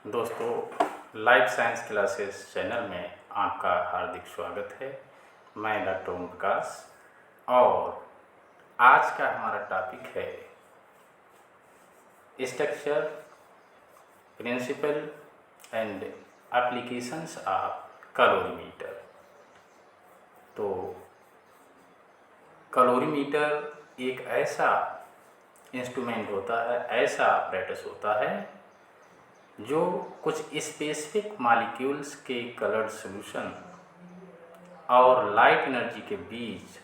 दोस्तों, life science classes channel में आपका हार्दिक स्वागत है। मैं डॉक्टर ओम प्रकाश और आज का हमारा टॉपिक है structure, principle and applications of calorimeter. तो कैलोरीमीटर एक ऐसा इंस्ट्रूमेंट होता है, ऐसा अपरेटस होता है जो कुछ स्पेसिफिक मॉलिक्यूल्स के कलर्ड सॉल्यूशन और लाइट एनर्जी के बीच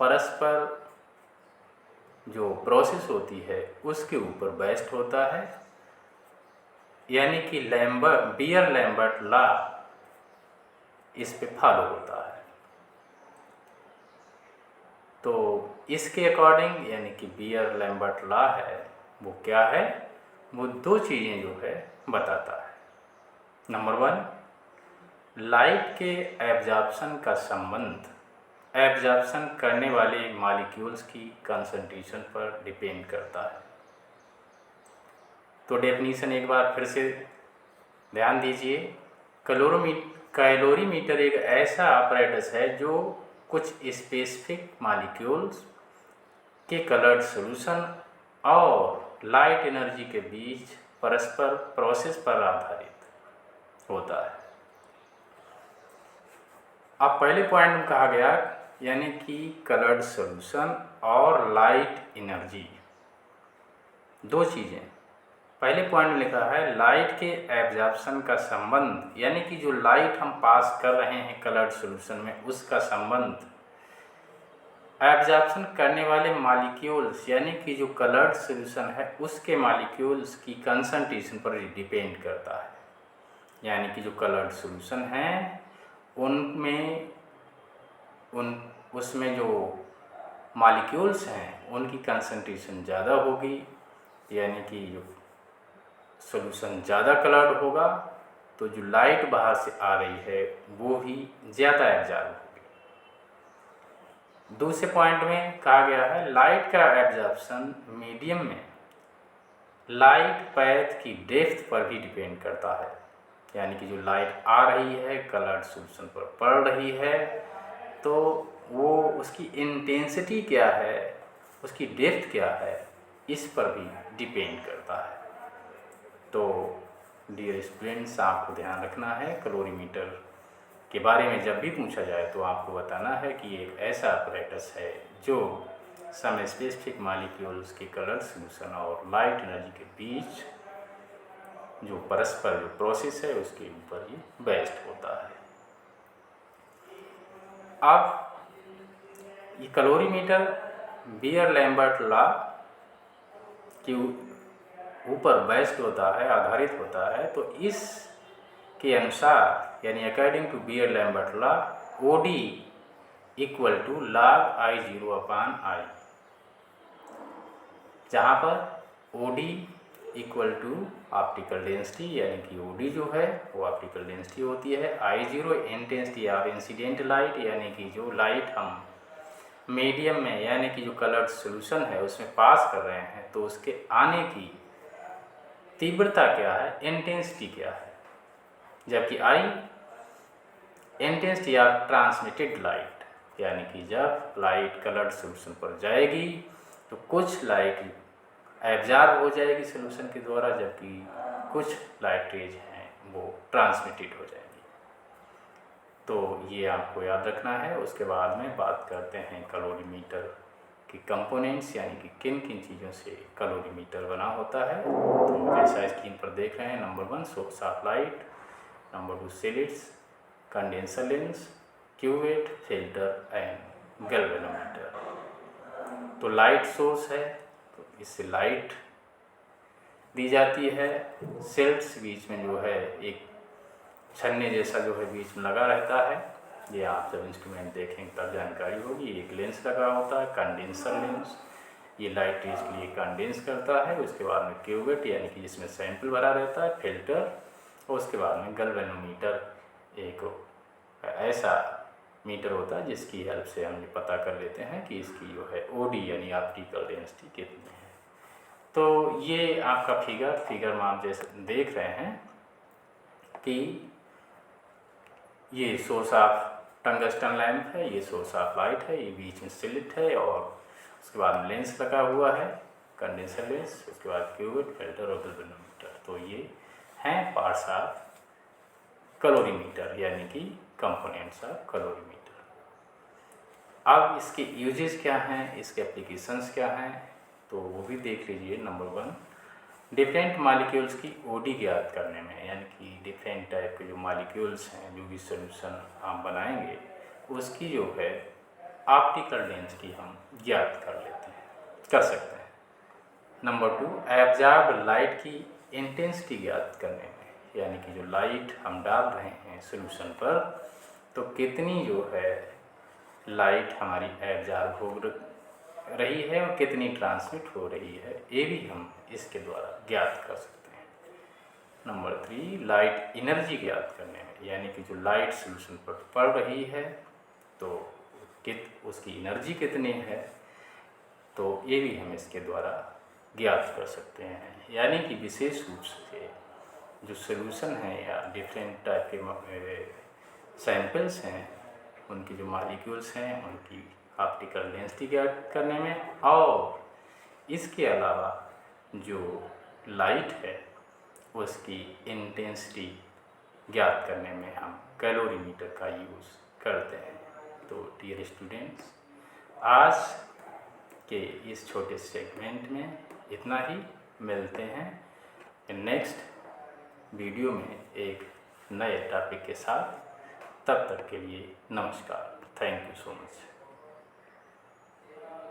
परस्पर जो प्रोसेस होती है उसके ऊपर बेस्ड होता है, यानी कि बियर लैम्बर्ट लॉ इस पे फॉलो होता है। तो इसके अकॉर्डिंग यानी कि बियर लैम्बर्ट लॉ है वो क्या है, वो दो चीज़ें जो है बताता है। नंबर 1, लाइट के एब्जॉर्प्शन का संबंध एब्जॉर्प्शन करने वाले मॉलिक्यूल्स की कंसंट्रेशन पर डिपेंड करता है। तो डेफिनीशन एक बार फिर से ध्यान दीजिए। कैलोरीमीटर एक ऐसा अपरेटस है जो कुछ स्पेसिफिक मॉलिक्यूल्स के कलर्ड सॉल्यूशन और लाइट एनर्जी के बीच परस्पर प्रोसेस पर आधारित होता है। अब पहले पॉइंट में कहा गया यानी कि कलर्ड सॉल्यूशन और लाइट एनर्जी, दो चीज़ें। पहले पॉइंट में लिखा है लाइट के एब्जॉर्प्शन का संबंध, यानी कि जो लाइट हम पास कर रहे हैं कलर्ड सॉल्यूशन में उसका संबंध एब्जॉर्प्शन करने वाले मॉलिक्यूल्स यानी कि जो कलर्ड सॉल्यूशन है उसके मॉलिक्यूल्स की कंसंट्रेशन पर डिपेंड करता है। यानी कि जो कलर्ड सॉल्यूशन हैं उसमें जो मॉलिक्यूल्स हैं उनकी कंसंट्रेशन ज़्यादा होगी, यानी कि जो सॉल्यूशन ज़्यादा कलर्ड होगा तो जो लाइट बाहर से आ रही है वो भी ज़्यादा एब्जॉर्ब होगी। दूसरे पॉइंट में कहा गया है लाइट का एब्जॉर्प्शन मीडियम में लाइट पैथ की डेप्थ पर भी डिपेंड करता है। यानी कि जो लाइट आ रही है कलर्ड सॉल्यूशन पर पड़ रही है तो वो उसकी इंटेंसिटी क्या है, उसकी डेप्थ क्या है, इस पर भी डिपेंड करता है। तो डियर स्टूडेंट्स, आपको ध्यान रखना है कैलोरीमीटर के बारे में जब भी पूछा जाए तो आपको बताना है कि एक ऐसा अपरेटस है जो सम स्पेसिफिक मॉलिक्यूल्स के कलर्ड सॉल्यूशन और लाइट एनर्जी के बीच जो परस्पर जो प्रोसेस है उसके ऊपर ये बेस्ड होता है। अब ये कैलोरीमीटर बियर लैम्बर्ट लॉ के ऊपर बेस्ड होता है, आधारित होता है। तो इस के अनुसार यानी according to Beer Lambert law OD equal to log I0/I, जहाँ पर OD equal to optical density, यानी कि OD जो है वो ऑप्टिकल डेंसिटी होती है, I0 intensity of incident light, यानी कि जो लाइट हम मीडियम में यानी कि जो कलर्ड सॉल्यूशन है उसमें पास कर रहे हैं तो उसके आने की तीव्रता क्या है, इंटेंसिटी क्या है। जबकि I intensity of transmitted light, यानी कि जब लाइट कलर्ड सॉल्यूशन पर जाएगी तो कुछ लाइट एब्जॉर्ब हो जाएगी सॉल्यूशन के द्वारा, जबकि कुछ लाइट रेज हैं वो ट्रांसमिटेड हो जाएंगी। तो ये आपको याद रखना है। उसके बाद में बात करते हैं कैलोरीमीटर के कंपोनेंट्स, यानी कि किन किन चीज़ों से कैलोरीमीटर बना होता है। तो जैसा स्क्रीन पर देख रहे हैं, number 1 source of light, number 2 slits, condenser lens, cuvette, filter and galvanometer. तो लाइट सोर्स है तो इससे लाइट दी जाती है। स्लिट्स बीच में जो है एक छन्ने जैसा जो है बीच में लगा रहता है, ये आप जब इंस्ट्रूमेंट देखेंगे तब जानकारी होगी। एक लेंस लगा होता है कंडेंसर लेंस, ये लाइट रेज के लिए कंडेंस करता है। उसके बाद में क्यूवेट यानी कि जिसमें सैंपल भरा रहता है, फिल्टर, और उसके बाद में गैल्वेनोमीटर एक ऐसा मीटर होता है जिसकी हेल्प से हम ये पता कर लेते हैं कि इसकी जो है OD यानी ऑप्टिकल डेंसिटी कितनी है। तो ये आपका फिगर में आप जैसे देख रहे हैं कि ये सोर्स ऑफ टंगस्टन लैंप है, ये सोर्स ऑफ लाइट है, ये बीच में स्लिट है और उसके बाद में लेंस लगा हुआ है, कंडेंसर लेंस, उसके बाद क्यूबिट, फिल्टर और गैल्वेनोमीटर। तो ये हैं पार्ट्स ऑफ कैलोरीमीटर यानी कि कंपोनेंट्स ऑफ कैलोरीमीटर। अब इसके यूजेस क्या हैं, इसके एप्लीकेशंस क्या हैं, तो वो भी देख लीजिए। नंबर 1, डिफरेंट मालिक्यूल्स की ओडी ज्ञात करने में, यानी कि डिफरेंट टाइप के जो मालिक्यूल्स हैं, जो भी सोल्यूशन आप बनाएंगे उसकी जो है ऑप्टिकल डेंसिटी हम ज्ञात कर सकते हैं। नंबर 2, एब्जॉर्ब लाइट की इंटेंसिटी ज्ञात करने में, यानी कि जो लाइट हम डाल रहे हैं सोल्यूशन पर तो कितनी जो है लाइट हमारी एब्जॉर्ब हो रही है और कितनी ट्रांसमिट हो रही है, ये भी हम इसके द्वारा ज्ञात कर सकते हैं। नंबर 3, लाइट एनर्जी ज्ञात करने में, यानी कि जो लाइट सोल्यूशन पर पड़ रही है तो उसकी एनर्जी कितनी है, तो ये भी हम इसके द्वारा ज्ञात कर सकते हैं। यानी कि विशेष रूप से जो सोल्यूशन है या डिफरेंट टाइप के सैंपल्स हैं, उनकी जो मॉलिक्यूल्स हैं उनकी ऑप्टिकल डेंसिटी ज्ञात करने में, और इसके अलावा जो लाइट है उसकी इंटेंसिटी ज्ञात करने में हम कैलोरीमीटर का यूज़ करते हैं। तो डियर स्टूडेंट्स, आज के इस छोटे सेगमेंट में इतना ही। मिलते हैं नेक्स्ट वीडियो में एक नए टॉपिक के साथ। तब तक के लिए नमस्कार। Thank you so much.